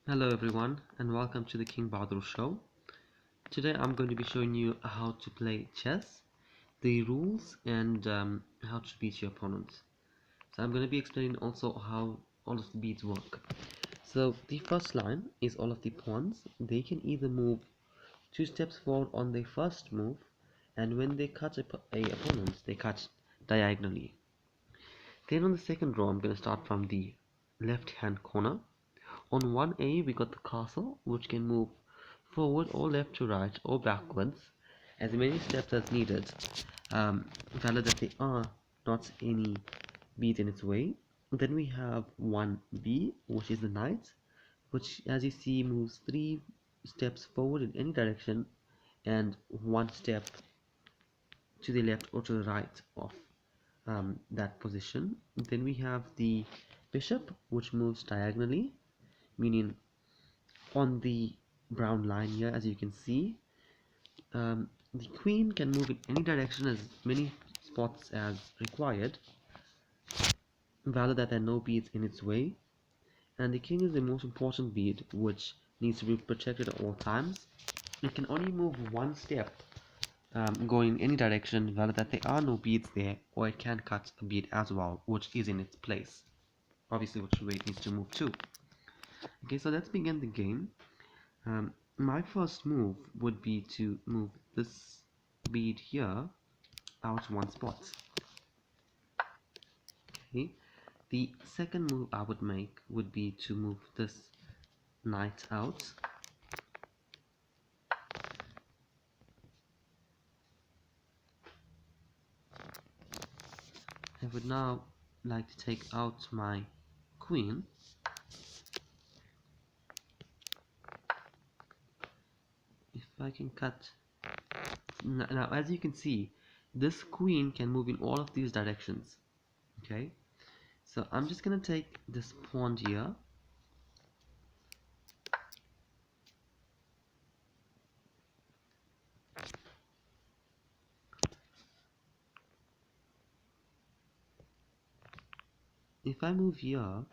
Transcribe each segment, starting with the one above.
Hello everyone and welcome to the King Bahadur show. Today I'm going to be showing you how to play chess, the rules and how to beat your opponents. So I'm going to be explaining also how all of the beats work. So the first line is all of the pawns. They can either move 2 steps forward on their first move, and when they cut a opponent, they cut diagonally. Then on the second row I'm going to start from the left hand corner. On 1A we got the castle, which can move forward or left to right or backwards as many steps as needed, valid that there are not any beat in its way. Then we have 1B, which is the knight, which as you see moves 3 steps forward in any direction and 1 step to the left or to the right of that position. Then we have the bishop, which moves diagonally, meaning on the brown line here, as you can see, the queen can move in any direction as many spots as required, valid that there are no beads in its way, and the king is the most important bead which needs to be protected at all times. It can only move 1 step going in any direction, valid that there are no beads there, or it can cut a bead as well, which is in its place, obviously which way it needs to move to. Okay, so let's begin the game. My first move would be to move this bead here out 1 spot. Okay, the second move I would make would be to move this knight out. I would now like to take out my queen. If I can cut now, as you can see, this queen can move in all of these directions. Okay, so I'm just gonna take this pawn here. If I move here,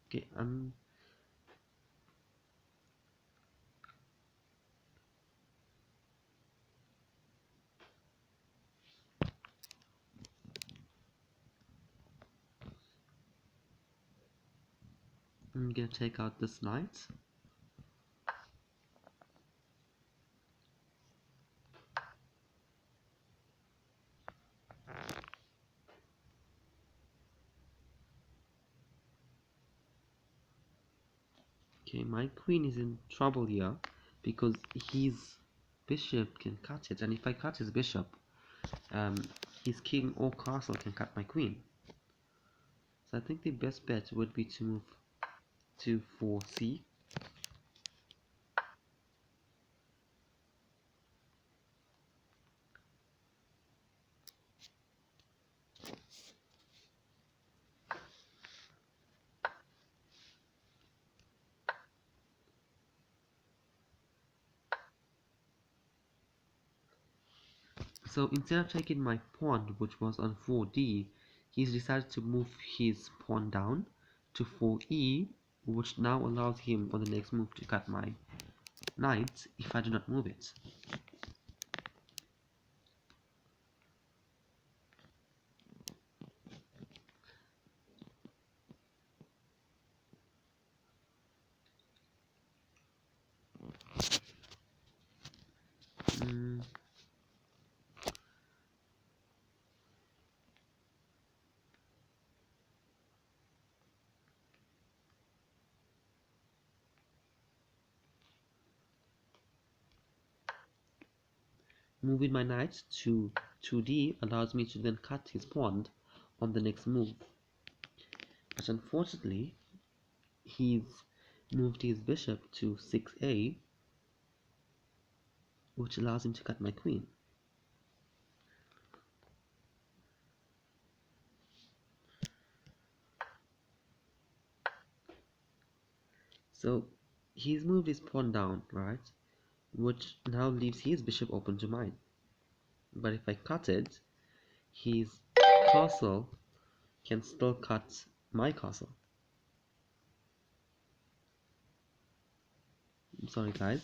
okay, I'm gonna take out this knight. Okay, my queen is in trouble here because his bishop can cut it, and if I cut his bishop, um, his king or castle can cut my queen. So I think the best bet would be to move to 4c. So instead of taking my pawn, which was on 4d, he's decided to move his pawn down to 4e, which now allows him on the next move to cut my knight if I do not move it. Mm, Moving my knight to 2d allows me to then cut his pawn on the next move. But unfortunately, he's moved his bishop to 6a, which allows him to cut my queen. So he's moved his pawn down, right? Which now leaves his bishop open to mine. But if I cut it, his castle can still cut my castle. I'm sorry guys,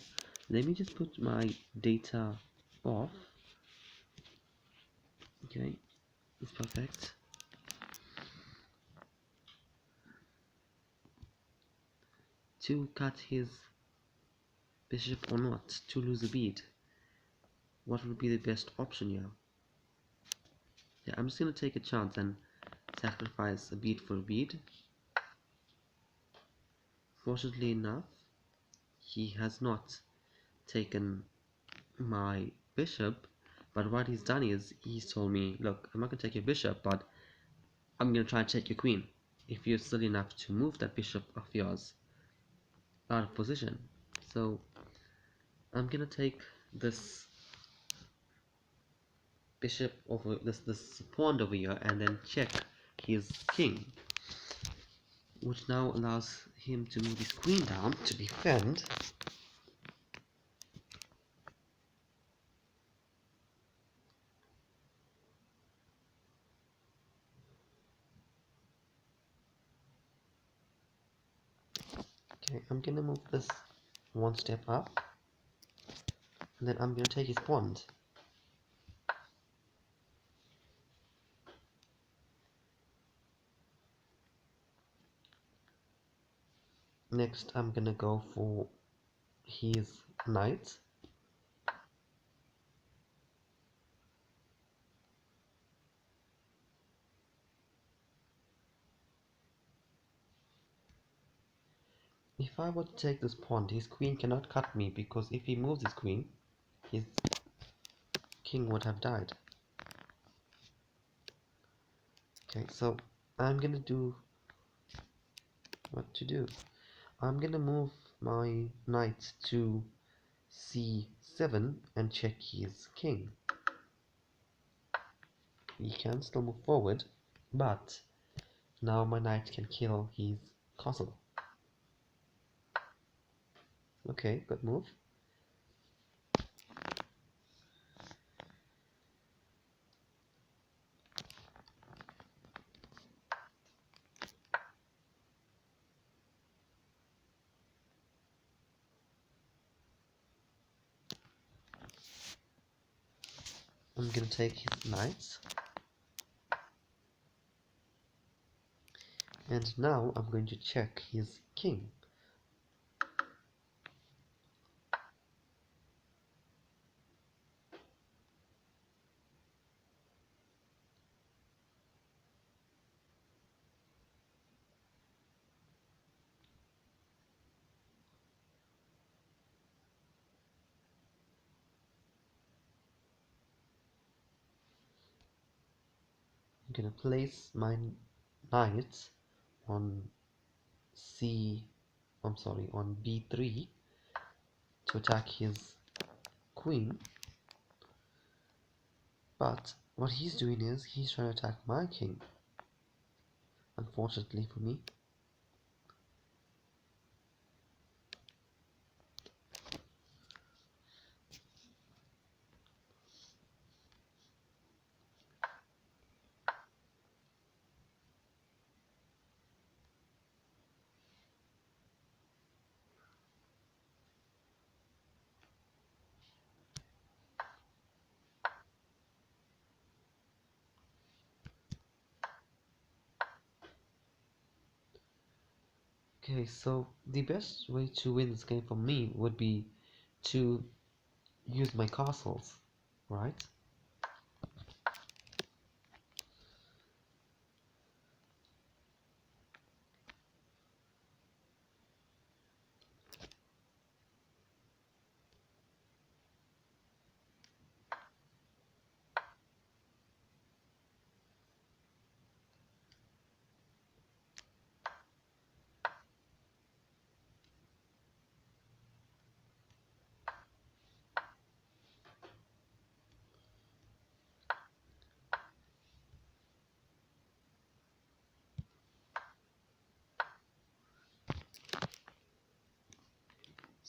let me just put my data off. Okay, it's perfect. To cut his bishop or not, to lose a bead, what would be the best option here? Yeah, I'm just gonna take a chance and sacrifice a bead for a bead. Fortunately enough, he has not taken my bishop, but what he's done is he's told me, look, I'm not gonna take your bishop, but I'm gonna try and take your queen if you're silly enough to move that bishop of yours out of position. So I'm gonna take this bishop over this pawn over here and then check his king, which now allows him to move his queen down to defend. Okay, I'm gonna move this one step up, and then I'm gonna take his pawn. Next, I'm gonna go for his knight. If I were to take this pawn, his queen cannot cut me, because if he moves his queen, his king would have died. Okay, so I'm gonna do what to do. I'm gonna move my knight to c7 and check his king. He can still move forward, but now my knight can kill his castle. Okay, good move. I'm gonna take his knights. And now I'm going to check his king. I'm gonna place my knight on on b3 to attack his queen. But what he's doing is he's trying to attack my king, unfortunately for me. Okay, so the best way to win this game for me would be to use my castles, right?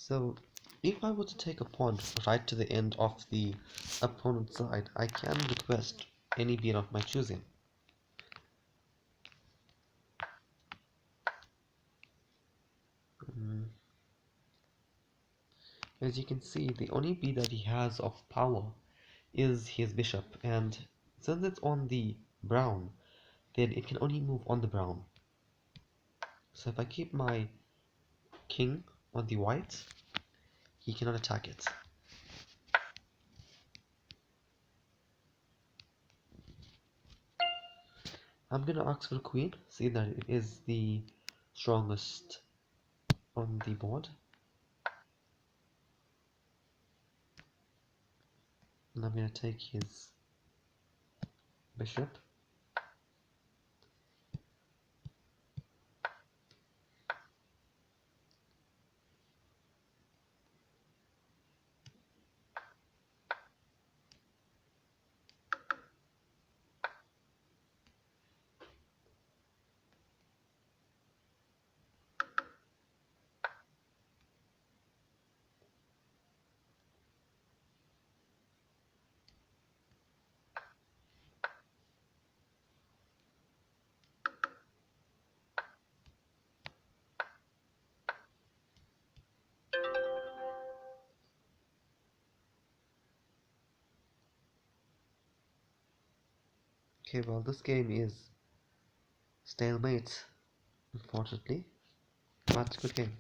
So, if I were to take a pawn right to the end of the opponent's side, I can request any beat of my choosing. As you can see, the only beat that he has of power is his bishop, and since it's on the brown, then it can only move on the brown. So if I keep my king on the white, he cannot attack it. I'm gonna ask for queen, see that it is the strongest on the board. And I'm gonna take his bishop. Okay, well, this game is stalemate, unfortunately, but good game.